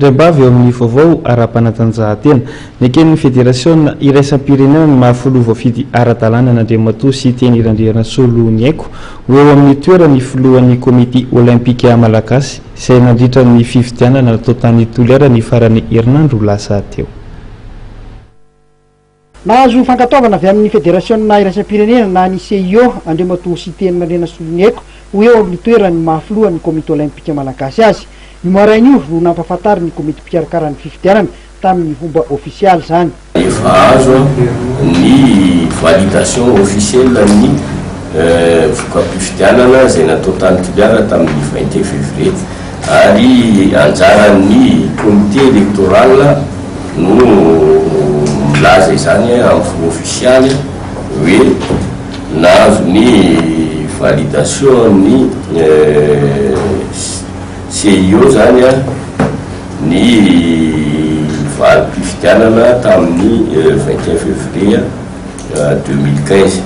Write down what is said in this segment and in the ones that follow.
Rebavy eo amin'ny vaovao ara-panatanjahantena ny aken'ny fédération iraisam-pirenena ny mahafolova fidy ara-dalàna n'Andriamatoa sy teny irandrerana solo ny aiko ho eo amin'ny toerany filohan'ny komité olympique malagasy izay nandritra ny fividianana natao tany Toliara ny farany herinandro lasa teo. Nahazo fankatoavana avy amin'ny fédération iraisam-pirenena na ny CIO Andriamatoa sy teny irandrerana solo ny aiko ho eo amin'ny toerany mahafilohan'ny komité olympique malagasy azy. Ny moarain'io no nampahafantariny komité mpikarakarany fifidianana tamin'ny fomba official zany. Efa azo ny validation officielle ny voka-pifidianana izay natao tany Toliara tamin'ny 21 février ary anjaran'ny comité électoral no milaza izany amin'ny fomba official hoe nahazo ny validation ny CIO zany ny valim-pifidianana tamin'ny 21 février 2015.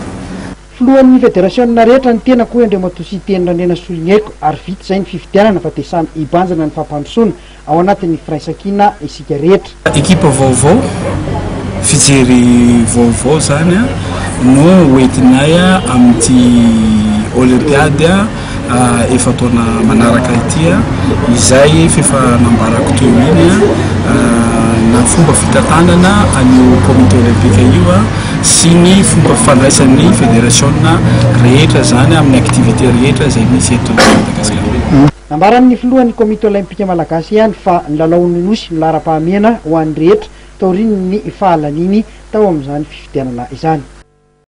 Filohan'ny fédération rehetra ny tena koa Andriamatoa sy teny irandrerana solo ny aiko ary vita izay ny fifidianana fa dia samy hibanjana ny fampandrosoana ao anatin'ny firaisan-kina isika rehetra. Ekipa vaovao fijery vaovao zany no hoentinay amin'ity olympiade efa taona manaraka ity izay fefa nambarako teo iny na fomba fitatanana an'io comité olympique io sy ny fomba fifandraisan'ny fédération rehetra zany amin'ny activité rehetra izay misy eto Madagasikara. Nambaran'ny filohan'ny komité olympique malagasy ihany fa ny lalao nonosy ny lara-pahamehana ho an'ny rehetra taorian'ny fahalaniny tao amin'izany fifidianana izany.